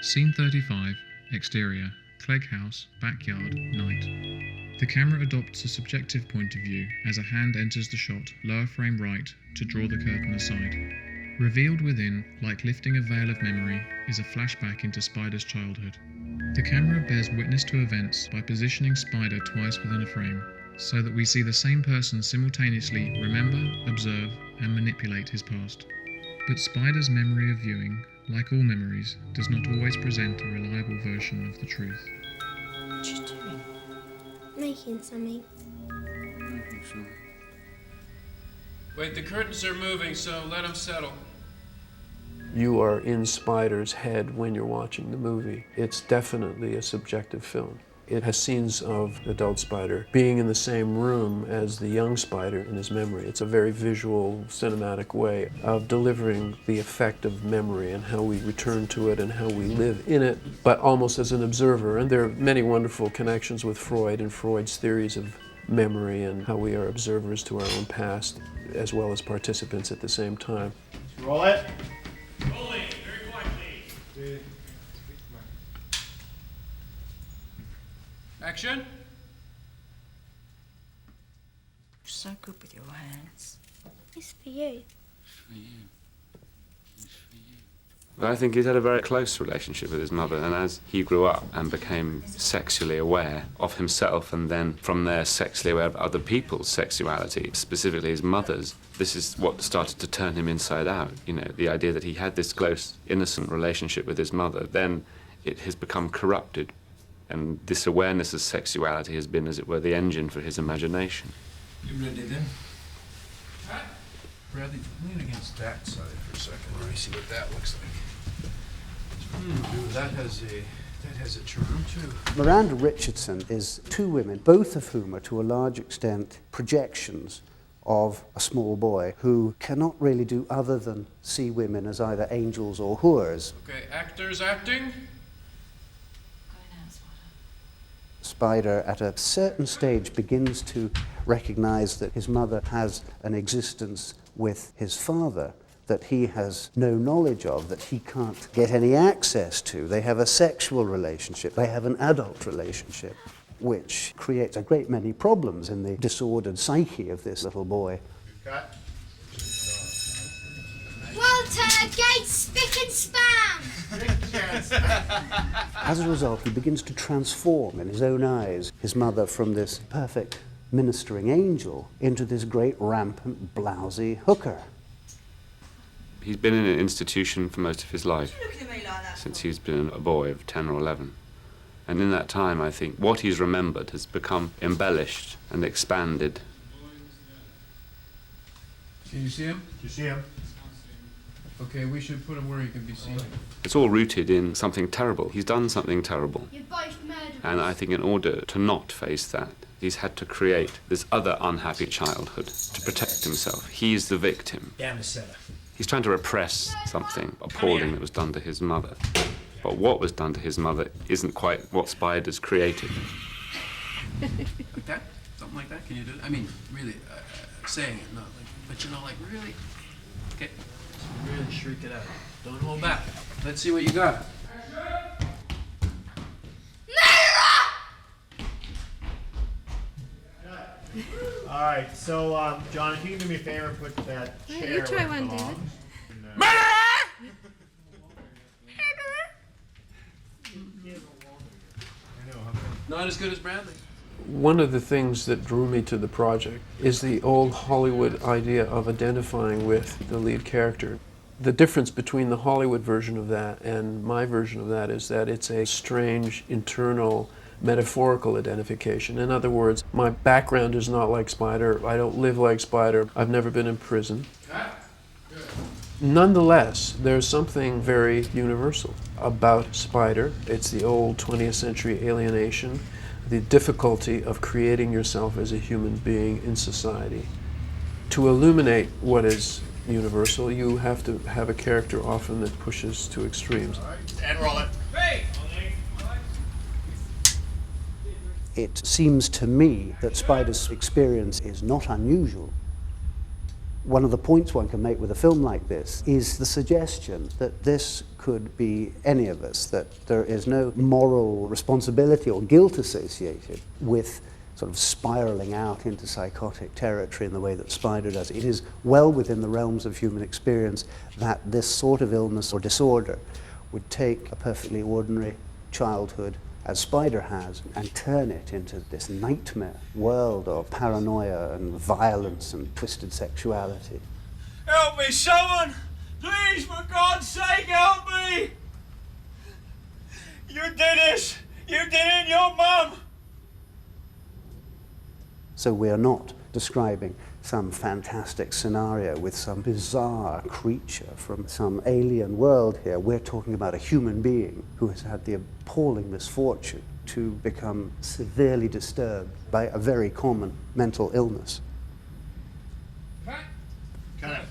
Scene 35, exterior, Clegg House, backyard, night. The camera adopts a subjective point of view as a hand enters the shot, lower frame right, to draw the curtain aside. Revealed within, like lifting a veil of memory, is a flashback into Spider's childhood. The camera bears witness to events by positioning Spider twice within a frame, so that we see the same person simultaneously remember, observe, and manipulate his past. But Spider's memory of viewing, like all memories, does not always present a reliable version of the truth. What are you doing? Making something. Making something. Wait, the curtains are moving, so let them settle. You are in Spider's head when you're watching the movie. It's definitely a subjective film. It has scenes of adult Spider being in the same room as the young Spider in his memory. It's a very visual, cinematic way of delivering the effect of memory and how we return to it and how we live in it, but almost as an observer. And there are many wonderful connections with Freud and Freud's theories of memory and how we are observers to our own past as well as participants at the same time. Roll it. Rolling, very quietly. Action. You're so good with your hands. It's for you. For you. It's for you. But I think he's had a very close relationship with his mother, and as he grew up and became sexually aware of himself and then from there sexually aware of other people's sexuality, specifically his mother's, this is what started to turn him inside out. You know, the idea that he had this close, innocent relationship with his mother, then it has become corrupted. And this awareness of sexuality has been, as it were, the engine for his imagination. You ready then? Bradley, lean against that side for a second. Let me see what that looks like. That has a charm too. Miranda Richardson is two women, both of whom are to a large extent projections of a small boy who cannot really do other than see women as either angels or whores. Okay, actors acting. Spider, at a certain stage, begins to recognize that his mother has an existence with his father that he has no knowledge of, that he can't get any access to. They have a sexual relationship, they have an adult relationship, which creates a great many problems in the disordered psyche of this little boy. Cut. Walter, gate spick and spam! As a result, he begins to transform in his own eyes his mother from this perfect ministering angel into this great rampant, blousy hooker. He's been in an institution for most of his life, since he's been a boy of 10 or 11. And in that time, I think, what he's remembered has become embellished and expanded. Can you see him? Do you see him? Okay, we should put him where he can be seen. It's all rooted in something terrible. He's done something terrible. You're both murderers. And I think in order to not face that, he's had to create this other unhappy childhood to protect himself. He's the victim. Damn the setup. He's trying to repress something appalling that was done to his mother. But what was done to his mother isn't quite what Spider's created. Like that? Something like that? Can you do it? I mean, really, saying it, not like, but you know, like, really? Okay. Really shriek it out. Don't hold back. Let's see what you got. All right, so John, if you can do me a favor, put that chair you try where it one, belongs. Not as good as Bradley. One of the things that drew me to the project is the old Hollywood idea of identifying with the lead character. The difference between the Hollywood version of that and my version of that is that it's a strange, internal, metaphorical identification. In other words, my background is not like Spider. I don't live like Spider. I've never been in prison. Nonetheless, there's something very universal about Spider. It's the old 20th century alienation, the difficulty of creating yourself as a human being in society. To illuminate what is universal, you have to have a character often that pushes to extremes. All right, and roll it. Hey! It seems to me that Spider's experience is not unusual. One of the points one can make with a film like this is the suggestion that this could be any of us, that there is no moral responsibility or guilt associated with sort of spiraling out into psychotic territory in the way that Spider does. It is well within the realms of human experience that this sort of illness or disorder would take a perfectly ordinary childhood, as Spider has, and turn it into this nightmare world of paranoia and violence and twisted sexuality. Help me, someone! Please, for God's sake, help me! You did this! You did it, your mum! So we are not describing some fantastic scenario with some bizarre creature from some alien world here. We're talking about a human being who has had the appalling misfortune to become severely disturbed by a very common mental illness. Cut it.